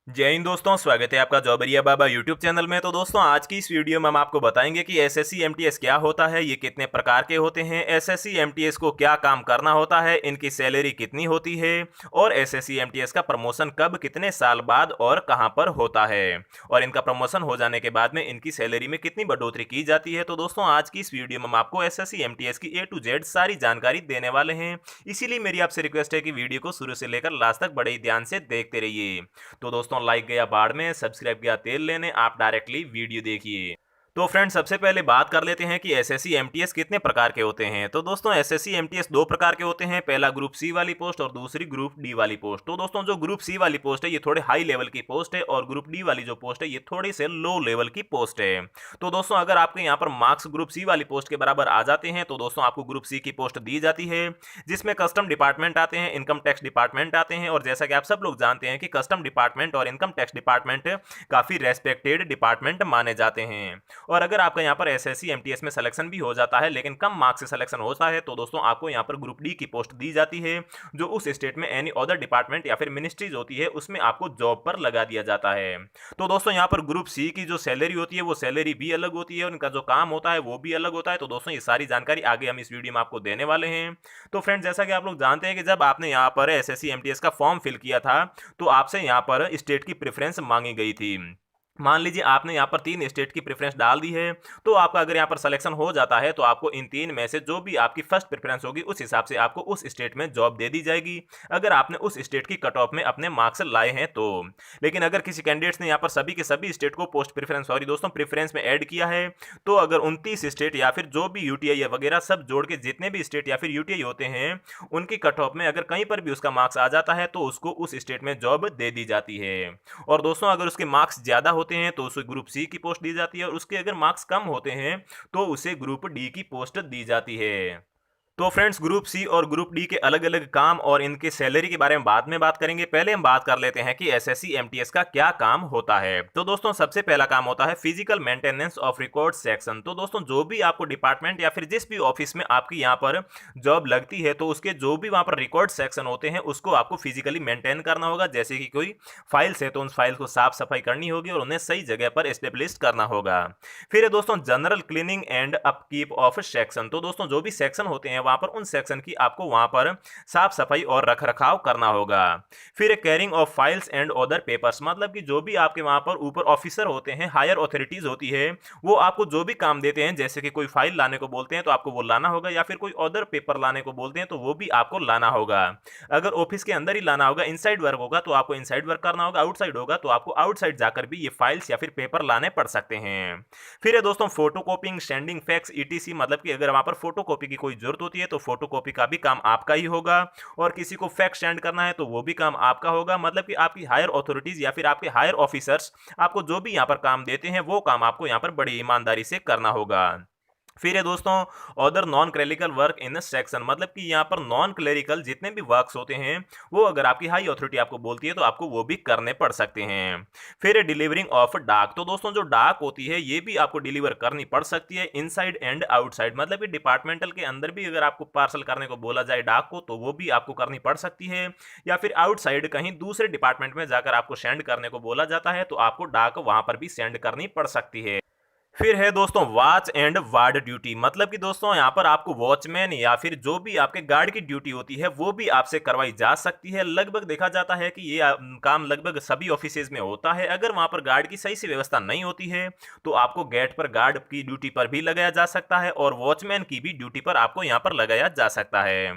जय हिंद दोस्तों, स्वागत है आपका जॉबरिया बाबा यूट्यूब चैनल में। तो दोस्तों, आज की इस वीडियो में हम आपको बताएंगे कि एसएससी एमटीएस क्या होता है, ये कितने प्रकार के होते हैं, एसएससी एमटीएस को क्या काम करना होता है, इनकी सैलरी कितनी होती है और एसएससी एमटीएस का प्रमोशन कब, कितने साल बाद और कहां पर होता है, और इनका प्रमोशन हो जाने के बाद में इनकी सैलरी में कितनी बढ़ोतरी की जाती है। तो दोस्तों, आज की इस वीडियो में हम आपको एसएससी एमटीएस की ए टू जेड सारी जानकारी देने वाले हैं। इसीलिए मेरी आपसे रिक्वेस्ट है कि वीडियो को शुरू से लेकर लास्ट तक बड़े ही ध्यान से देखते रहिए। तो दोस्तों, लाइक गया बाढ़ में, सब्सक्राइब गया तेल लेने, आप डायरेक्टली वीडियो देखिए। तो फ्रेंड्स, सबसे पहले बात कर लेते हैं कि एसएससी एमटीएस कितने प्रकार के होते हैं। तो दोस्तों, एसएससी एमटीएस दो प्रकार के होते हैं, पहला ग्रुप सी वाली पोस्ट और दूसरी ग्रुप डी वाली पोस्ट। तो दोस्तों, जो ग्रुप सी वाली पोस्ट है ये थोड़े हाई लेवल की पोस्ट है और ग्रुप डी वाली जो पोस्ट है ये थोड़ी से लो लेवल की पोस्ट है। तो दोस्तों, अगर आपके यहाँ पर मार्क्स ग्रुप सी वाली पोस्ट के बराबर आ जाते हैं तो दोस्तों आपको ग्रुप सी की पोस्ट दी जाती है, जिसमें कस्टम डिपार्टमेंट आते हैं, इनकम टैक्स डिपार्टमेंट आते हैं। और जैसा कि आप सब लोग जानते हैं कि कस्टम डिपार्टमेंट और इनकम टैक्स डिपार्टमेंट काफी रेस्पेक्टेड डिपार्टमेंट माने जाते हैं। और अगर आपका यहाँ पर एसएससी एमटीएस में सिलेक्शन भी हो जाता है लेकिन कम मार्क्स से सिलेक्शन होता है तो दोस्तों आपको यहाँ पर ग्रुप डी की पोस्ट दी जाती है, जो उस स्टेट में एनी अदर डिपार्टमेंट या फिर मिनिस्ट्रीज होती है उसमें आपको जॉब पर लगा दिया जाता है। तो दोस्तों, यहाँ पर ग्रुप सी की जो सैलरी होती है वो सैलरी भी अलग होती है और उनका जो काम होता है वो भी अलग होता है। तो दोस्तों, ये सारी जानकारी आगे हम इस वीडियो में आपको देने वाले हैं। तो फ्रेंड, जैसा कि आप लोग जानते हैं कि जब आपने यहाँ पर एसएससी एमटीएस का फॉर्म फिल किया था तो आपसे यहाँ पर स्टेट की प्रेफरेंस मांगी गई थी। मान लीजिए आपने यहाँ पर 3 स्टेट की प्रेफरेंस डाल दी है, तो आपका अगर यहाँ पर सिलेक्शन हो जाता है तो आपको इन 3 में से जो भी आपकी फर्स्ट प्रेफरेंस होगी उस हिसाब से आपको उस स्टेट में जॉब दे दी जाएगी, अगर आपने उस स्टेट की कट ऑफ में अपने मार्क्स लाए हैं तो। लेकिन अगर किसी कैंडिडेट्स ने यहाँ पर सभी के सभी स्टेट को पोस्ट प्रेफरेंस, सॉरी दोस्तों, प्रेफरेंस में ऐड किया है, तो अगर 29 स्टेट या फिर जो भी यूटीआई वगैरह सब जोड़ के जितने भी स्टेट या फिर यूटीआई होते हैं उनकी कट ऑफ में अगर कहीं पर भी उसका मार्क्स आ जाता है तो उसको उस स्टेट में जॉब दे दी जाती है। और दोस्तों, अगर उसके मार्क्स ज्यादा होते हैं तो उसे ग्रुप सी की पोस्ट दी जाती है और उसके अगर मार्क्स कम होते हैं तो उसे ग्रुप डी की पोस्ट दी जाती है। तो फ्रेंड्स, ग्रुप सी और ग्रुप डी के अलग अलग काम और इनके सैलरी के बारे में बाद में बात करेंगे। पहले हम बात कर लेते हैं कि एसएससी एमटीएस का क्या काम होता है। तो दोस्तों, सबसे पहला काम होता है physical maintenance of record section. तो दोस्तों, जो भी आपको डिपार्टमेंट या फिर जिस भी ऑफिस में आपकी यहाँ पर जॉब लगती है तो उसके जो भी वहां पर रिकॉर्ड सेक्शन होते हैं उसको आपको फिजिकली मेंटेन करना होगा। जैसे कि कोई फाइल्स है तो उन फाइल्स को साफ सफाई करनी होगी और उन्हें सही जगह पर एस्टेब्लिश करना होगा। फिर है दोस्तों general cleaning and upkeep of section. तो दोस्तों, जो भी सेक्शन होते हैं वहां पर उन सेक्शन की आपको वहां पर साफ सफाई और रखरखाव करना होगा। फिर carrying of files and other papers, मतलब कि जो भी आपके वहां पर ऊपर ऑफिसर होते हैं, हायर अथॉरिटीज होती है, वो आपको जो भी काम देते हैं, जैसे कि कोई फाइल लाने को बोलते हैं तो आपको वो लाना होगा, या फिर कोई अदर पेपर लाने को बोलते हैं तो वो भी आपको लाना होगा। अगर ऑफिस के अंदर ही लाना होगा, इनसाइड वर्क होगा तो आपको इनसाइड वर्क करना होगा, आउटसाइड होगा तो आपको आउटसाइड जाकर भी ये फाइल्स या फिर पेपर लाने पड़ सकते हैं। फिर है दोस्तों फोटोकॉपिंग, सेंडिंग फैक्स ईटीसी, मतलब कि अगर वहां पर फोटोकॉपी की कोई जरूरत होती है तो फोटोकॉपी का भी काम आपका ही होगा, और किसी को फैक्स सेंड करना है तो वो भी काम आपका होगा। मतलब कि आपकी हायर अथॉरिटीज या फिर आपके हायर ऑफिसर्स आपको जो भी यहाँ पर काम देते हैं वो काम आपको यहाँ पर बड़ी ईमानदारी से करना होगा। फिर है दोस्तों other non clerical work in section, मतलब कि यहाँ पर नॉन क्लरिकल जितने भी वर्क्स होते हैं वो अगर आपकी हाई अथॉरिटी आपको बोलती है तो आपको वो भी करने पड़ सकते हैं। फिर है डिलीवरिंग ऑफ डाक। तो दोस्तों, जो डाक होती है ये भी आपको डिलीवर करनी पड़ सकती है इनसाइड एंड आउटसाइड, मतलब कि डिपार्टमेंटल के अंदर भी अगर आपको पार्सल करने को बोला जाए डाक को तो वो भी आपको करनी पड़ सकती है, या फिर आउटसाइड कहीं दूसरे डिपार्टमेंट में जाकर आपको सेंड करने को बोला जाता है तो आपको डाक वहां पर भी सेंड करनी पड़ सकती है। फिर है दोस्तों वॉच एंड वार्ड ड्यूटी, मतलब कि दोस्तों यहाँ पर आपको वॉचमैन या फिर जो भी आपके गार्ड की ड्यूटी होती है वो भी आपसे करवाई जा सकती है। लगभग देखा जाता है कि ये काम लगभग सभी ऑफिसेज में होता है। अगर वहां पर गार्ड की सही से व्यवस्था नहीं होती है तो आपको गेट पर गार्ड की ड्यूटी पर भी लगाया जा सकता है और वॉचमैन की भी ड्यूटी पर आपको यहाँ पर लगाया जा सकता है।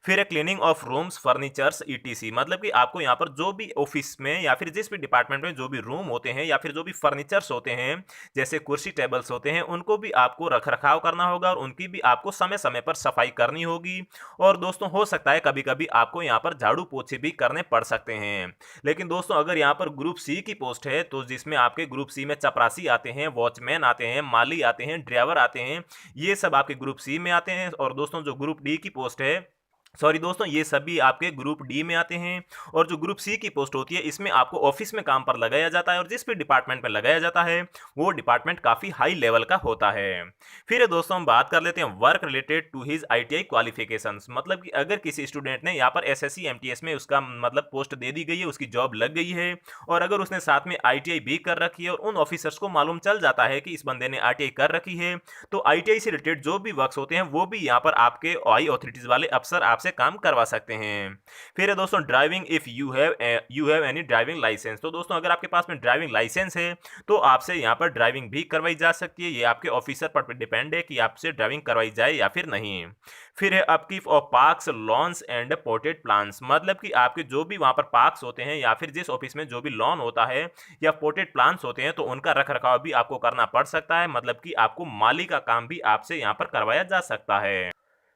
फिर है cleaning of rooms furnitures etc, मतलब कि आपको यहाँ पर जो भी ऑफिस में या फिर जिस भी डिपार्टमेंट में जो भी रूम होते हैं या फिर जो भी फर्नीचर्स होते हैं, जैसे कुर्सी टेबल्स होते हैं, उनको भी आपको रखरखाव करना होगा और उनकी भी आपको समय समय पर सफाई करनी होगी। और दोस्तों, हो सकता है कभी कभी आपको यहाँ पर झाड़ू पोछे भी करने पड़ सकते हैं। लेकिन दोस्तों, अगर यहाँ पर ग्रुप सी की पोस्ट है तो जिसमें आपके ग्रुप सी में चपरासी आते हैं, वॉचमैन आते हैं, माली आते हैं, ड्राइवर आते हैं, ये सब आपके ग्रुप सी में आते हैं। और दोस्तों, जो ग्रुप डी की पोस्ट है सॉरी दोस्तों, ये सभी आपके ग्रुप डी में आते हैं। और जो ग्रुप सी की पोस्ट होती है इसमें आपको ऑफिस में काम पर लगाया जाता है, और जिस भी डिपार्टमेंट में लगाया जाता है वो डिपार्टमेंट काफ़ी हाई लेवल का होता है। फिर दोस्तों हम बात कर लेते हैं work related to his ITI qualifications, मतलब कि अगर किसी स्टूडेंट ने यहाँ पर एसएससी एमटीएस में उसका मतलब पोस्ट दे दी गई है, उसकी जॉब लग गई है, और अगर उसने साथ में आईटीआई भी कर रखी है और उन ऑफिसर्स को मालूम चल जाता है कि इस बंदे ने आईटीआई कर रखी है, तो आईटीआई से रिलेटेड जो भी वर्क्स होते हैं वो भी यहाँ पर आपके हाई अथॉरिटीज वाले अफसर आपसे काम करवा सकते हैं। फिर है दोस्तों driving if you have any driving licence, तो दोस्तों अगर आपके पास में ड्राइविंग लाइसेंस है तो आपसे यहाँ पर ड्राइविंग भी करवाई जा सकती है। ये आपके ऑफिसर पर डिपेंड है कि आपसे ड्राइविंग करवाई जाए या फिर नहीं। फिर है upkeep of parks loans and potted plants, मतलब कि आपके जो भी वहाँ पर पार्क्स होते हैं या फिर जिस ऑफिस में जो भी लॉन होता है या पोटेड प्लांट्स होते हैं तो उनका रखरखाव भी आपको करना पड़ सकता है, मतलब कि आपको माली का काम भी आपसे यहाँ पर करवाया जा सकता है।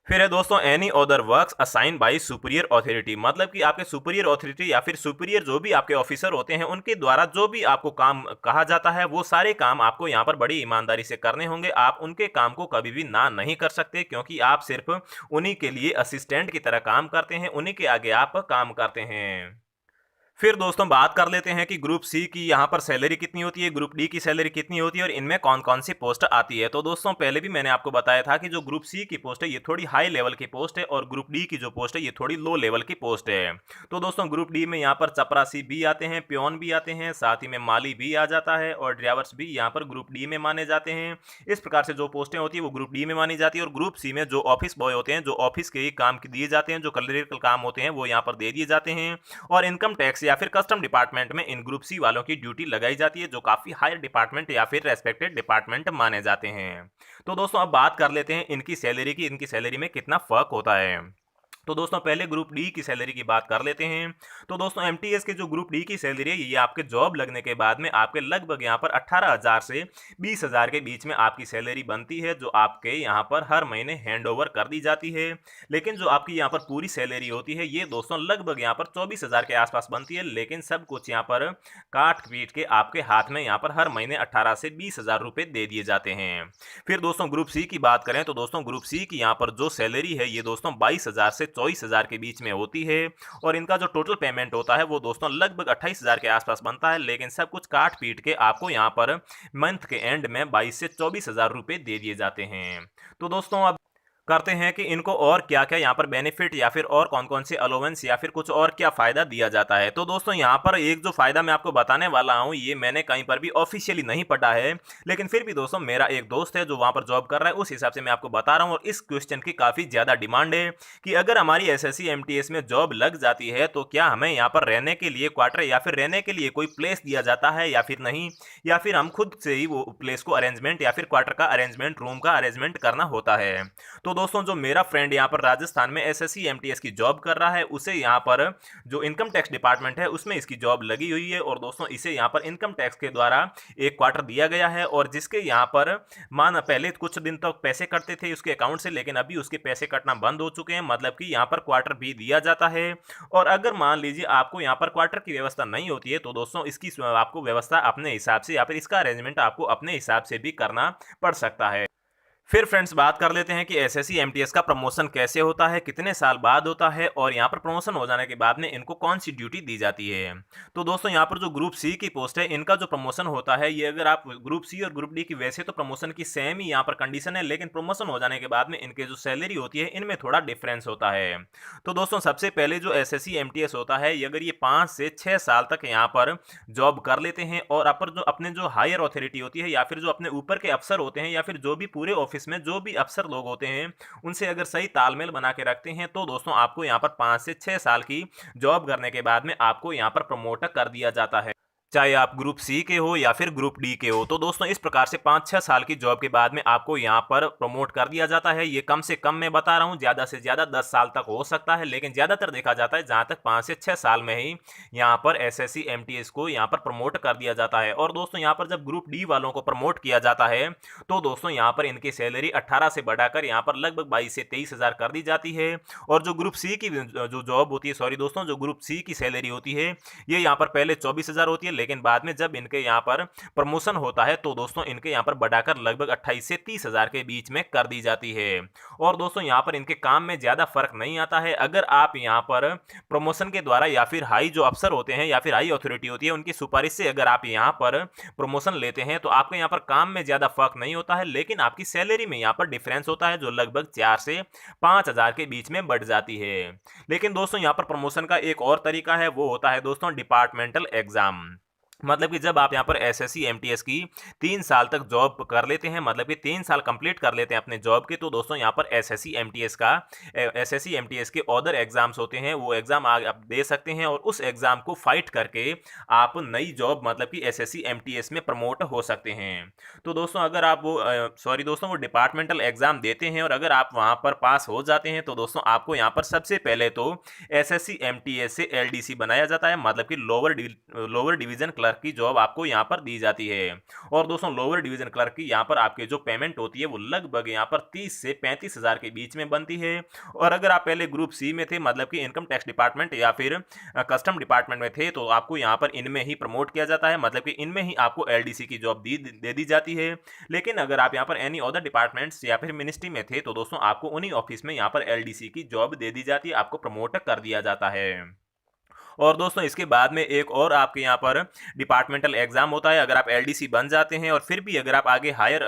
फिर है दोस्तों any other works assign by superior authority, मतलब कि आपके सुपीरियर अथॉरिटी या फिर सुपीरियर जो भी आपके ऑफिसर होते हैं उनके द्वारा जो भी आपको काम कहा जाता है वो सारे काम आपको यहाँ पर बड़ी ईमानदारी से करने होंगे। आप उनके काम को कभी भी ना नहीं कर सकते, क्योंकि आप सिर्फ उन्हीं के लिए असिस्टेंट की तरह काम करते हैं, उन्हीं के आगे आप काम करते हैं। फिर दोस्तों बात कर लेते हैं कि ग्रुप सी की यहाँ पर सैलरी कितनी होती है, ग्रुप डी की सैलरी कितनी होती है और इनमें कौन कौन सी पोस्ट आती है। तो दोस्तों पहले भी मैंने आपको बताया था कि जो ग्रुप सी की पोस्ट है ये थोड़ी हाई लेवल की पोस्ट है और ग्रुप डी की जो पोस्ट है ये थोड़ी लो लेवल की पोस्ट है। तो दोस्तों ग्रुप डी में यहाँ पर चपरासी भी आते हैं, प्योन भी आते हैं, साथ ही में माली भी आ जाता है और ड्राइवर्स भी यहाँ पर ग्रुप डी में माने जाते हैं। इस प्रकार से जो पोस्टें होती है वो ग्रुप डी में मानी जाती है। और ग्रुप सी में जो ऑफिस बॉय होते हैं, जो ऑफिस के काम दिए जाते हैं, जो क्लरिकल काम होते हैं वो यहाँ पर दे दिए जाते हैं। और इनकम टैक्स या फिर कस्टम डिपार्टमेंट में इन ग्रुप सी वालों की ड्यूटी लगाई जाती है, जो काफी हायर डिपार्टमेंट या फिर रेस्पेक्टेड डिपार्टमेंट माने जाते हैं। तो दोस्तों अब बात कर लेते हैं इनकी सैलरी की, इनकी सैलरी में कितना फर्क होता है। तो दोस्तों पहले ग्रुप डी की सैलरी की बात कर लेते हैं। तो दोस्तों एमटीएस के जो ग्रुप डी की सैलरी है ये आपके जॉब लगने के बाद में आपके लगभग यहाँ पर 18,000 से 20,000 के बीच में आपकी सैलरी बनती है, जो आपके यहाँ पर हर महीने हैंड ओवर कर दी जाती है। लेकिन जो आपकी यहाँ पर पूरी सैलरी होती है ये दोस्तों लगभग यहाँ पर 24,000 के आसपास बनती है, लेकिन सब कुछ यहाँ पर काट पीट के आपके हाथ में यहाँ पर हर महीने 18 से 20,000 रुपये दे दिए जाते हैं। फिर दोस्तों ग्रुप सी की बात करें तो दोस्तों ग्रुप सी की यहाँ पर जो सैलरी है ये दोस्तों 22,000 से 24,000 के बीच में होती है। और इनका जो टोटल पेमेंट होता है वो दोस्तों लगभग 28,000 के आसपास बनता है, लेकिन सब कुछ काट पीट के आपको यहाँ पर मंथ के एंड में 22 से 24,000 रुपये दे दिए जाते हैं। तो दोस्तों अब करते हैं कि इनको और क्या क्या यहाँ पर बेनिफिट या फिर और कौन कौन से अलोवेंस या फिर कुछ और क्या फ़ायदा दिया जाता है। तो दोस्तों यहाँ पर एक जो फ़ायदा मैं आपको बताने वाला हूँ ये मैंने कहीं पर भी ऑफिशियली नहीं पढ़ा है, लेकिन फिर भी दोस्तों मेरा एक दोस्त है जो वहाँ पर जॉब कर रहा है, उस हिसाब से मैं आपको बता रहा हूँ। और इस क्वेश्चन की काफ़ी ज़्यादा डिमांड है कि अगर हमारी एसएससी एमटीएस में जॉब लग जाती है तो क्या हमें यहाँ पर रहने के लिए क्वार्टर या फिर रहने के लिए कोई प्लेस दिया जाता है या फिर नहीं, या फिर हम खुद से ही वो प्लेस को अरेंजमेंट या फिर क्वार्टर का अरेंजमेंट, रूम का अरेंजमेंट करना होता है। तो दोस्तों जो मेरा फ्रेंड यहाँ पर राजस्थान में एसएससी एमटीएस की जॉब कर रहा है, उसे यहाँ पर जो इनकम टैक्स डिपार्टमेंट है उसमें इसकी जॉब लगी हुई है। और दोस्तों इसे यहाँ पर इनकम टैक्स के द्वारा एक क्वार्टर दिया गया है, और जिसके यहाँ पर मान पहले कुछ दिन तक पैसे कटते थे उसके अकाउंट से, लेकिन अभी उसके पैसे कटना बंद हो चुके हैं, मतलब कि यहाँ पर क्वार्टर भी दिया जाता है। और अगर मान लीजिए आपको यहाँ पर क्वार्टर की व्यवस्था नहीं होती है तो दोस्तों इसकी आपको व्यवस्था अपने हिसाब से या फिर इसका अरेंजमेंट आपको अपने हिसाब से भी करना पड़ सकता है। फिर फ्रेंड्स बात कर लेते हैं कि एसएससी एमटीएस का प्रमोशन कैसे होता है, कितने साल बाद होता है, और यहाँ पर प्रमोशन हो जाने के बाद में इनको कौन सी ड्यूटी दी जाती है। तो दोस्तों यहाँ पर जो ग्रुप सी की पोस्ट है इनका जो प्रमोशन होता है ये अगर आप ग्रुप सी और ग्रुप डी की वैसे तो प्रमोशन की सेम ही यहाँ पर कंडीशन है, लेकिन प्रमोशन हो जाने के बाद में इनके जो सैलरी होती है इनमें थोड़ा डिफरेंस होता है। तो दोस्तों सबसे पहले जो एसएससी एमटीएस होता है अगर ये 5 से 6 साल तक यहाँ पर जॉब कर लेते हैं और अपने जो हायर अथॉरिटी होती है या फिर जो अपने ऊपर के अफसर होते हैं या फिर जो भी पूरे ऑफिस में जो भी अफसर लोग होते हैं उनसे अगर सही तालमेल बना के रखते हैं तो दोस्तों आपको यहाँ पर 5 से 6 साल की जॉब करने के बाद में आपको यहाँ पर प्रमोट कर दिया जाता है, चाहे आप ग्रुप सी के हो या फिर ग्रुप डी के हो। तो दोस्तों इस प्रकार से 5-6 साल की जॉब के बाद में आपको यहाँ पर प्रमोट कर दिया जाता है। ये कम से कम मैं बता रहा हूँ, ज़्यादा से ज़्यादा 10 साल तक हो सकता है, लेकिन ज़्यादातर देखा जाता है जहाँ तक 5 से 6 साल में ही यहाँ पर एसएससी एमटीएस को यहाँ पर प्रमोट कर दिया जाता है। और दोस्तों यहाँ पर जब ग्रुप डी वालों को प्रमोट किया जाता है तो दोस्तों यहाँ पर इनकी सैलरी 18 से बढ़ाकर यहाँ पर लगभग 22 से 23,000 कर दी जाती है। और जो ग्रुप सी की जो जॉब होती है, सॉरी दोस्तों, जो ग्रुप सी की सैलरी होती है ये यहाँ पर पहले 24,000 होती है, लेकिन बाद में जब इनके यहाँ पर प्रमोशन होता है तो दोस्तों इनके यहाँ पर बढ़ाकर लगभग 28 से 30 हज़ार के बीच में कर दी जाती है। और दोस्तों यहाँ पर इनके काम में ज़्यादा फर्क नहीं आता है। अगर आप यहाँ पर प्रमोशन के द्वारा या फिर हाई जो अफसर होते हैं या फिर हाई अथॉरिटी होती है उनकी सिफारिश से अगर आप यहाँ पर प्रमोशन लेते हैं तो आपके यहाँ पर काम में ज़्यादा फर्क नहीं होता है, लेकिन आपकी सैलरी में यहाँ पर डिफरेंस होता है जो लगभग 4 से 5 हज़ार के बीच में बढ़ जाती है। लेकिन दोस्तों यहाँ पर प्रमोशन का एक और तरीका है, वो होता है दोस्तों डिपार्टमेंटल एग्जाम। मतलब कि जब आप यहाँ पर एसएससी एमटीएस की 3 साल तक जॉब कर लेते हैं, मतलब कि 3 साल कंप्लीट कर लेते हैं अपने जॉब के, तो दोस्तों यहाँ पर एसएससी एमटीएस के अदर एग्जाम्स होते हैं, वो एग्जाम आप दे सकते हैं और उस एग्जाम को फाइट करके आप नई जॉब मतलब कि एसएससी एमटीएस में प्रमोट हो सकते हैं। तो दोस्तों अगर आप वो डिपार्टमेंटल एग्जाम देते हैं और अगर आप वहाँ पर पास हो जाते हैं तो दोस्तों आपको यहाँ पर सबसे पहले तो एसएससी एमटीएस से एलडीसी बनाया जाता है, मतलब कि लोअर डिवीजन क्लर्क की जॉब आपको यहाँ पर दी जाती है। और दोस्तों लोअर डिवीजन क्लर्क की यहाँ पर आपके जो पेमेंट होती है वो लगभग यहाँ पर 30 से 35 हज़ार के बीच में बनती है। और अगर आप पहले ग्रुप सी में थे, मतलब कि इनकम टैक्स डिपार्टमेंट या फिर कस्टम डिपार्टमेंट में थे, तो आपको यहाँ पर इनमें ही प्रमोट किया जाता है, मतलब कि इनमें ही आपको एलडीसी की जॉब दे दी जाती है। लेकिन अगर आप यहाँ पर एनी अदर डिपार्टमेंट्स या फिर मिनिस्ट्री में थे तो दोस्तों आपको उन्हीं ऑफिस में यहाँ पर एलडीसी की जॉब दे दी जाती है, आपको प्रमोट कर दिया जाता है। और दोस्तों इसके बाद में एक और आपके यहाँ पर डिपार्टमेंटल एग्जाम होता है। अगर आप एलडीसी बन जाते हैं और फिर भी अगर आप आगे हायर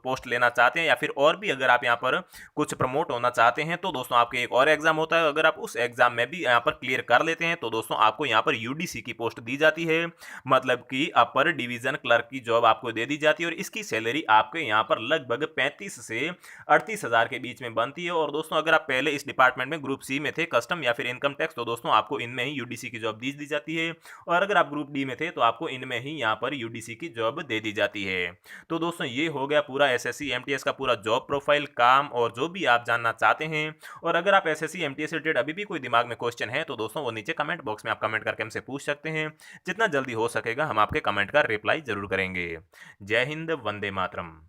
पोस्ट लेना चाहते हैं या फिर और भी अगर आप यहाँ पर कुछ प्रमोट होना चाहते हैं तो दोस्तों आपके एक और एग्जाम होता है। अगर आप उस एग्जाम में भी यहाँ पर क्लियर कर लेते हैं तो दोस्तों आपको यहाँ पर यूडीसी की पोस्ट दी जाती है, मतलब कि अपर डिवीजन क्लर्क की जॉब आपको दे दी जाती है और इसकी सैलरी आपके यहाँ पर लगभग 35 से 38 हज़ार के बीच में बनती है। और दोस्तों अगर आप पहले इस डिपार्टमेंट में ग्रुप सी में थे, कस्टम या फिर इनकम टैक्स, तो दोस्तों आपको इनमें ही यूडीसी की जॉब दी जाती है। और अगर आप ग्रुप डी में थे तो आपको इनमें ही यहाँ पर यूडीसी की जॉब दे दी जाती है। तो दोस्तों ये हो गया पूरा एसएससी एमटीएस का पूरा जॉब प्रोफाइल, काम और जो भी आप जानना चाहते हैं। और अगर आप एसएससी एमटीएस से रिलेटेड अभी भी कोई दिमाग में क्वेश्चन है तो दोस्तों वो नीचे कमेंट बॉक्स में आप कमेंट करके हमसे पूछ सकते हैं। जितना जल्दी हो सकेगा हम आपके कमेंट का रिप्लाई जरूर करेंगे। जय हिंद, वंदे मातरम।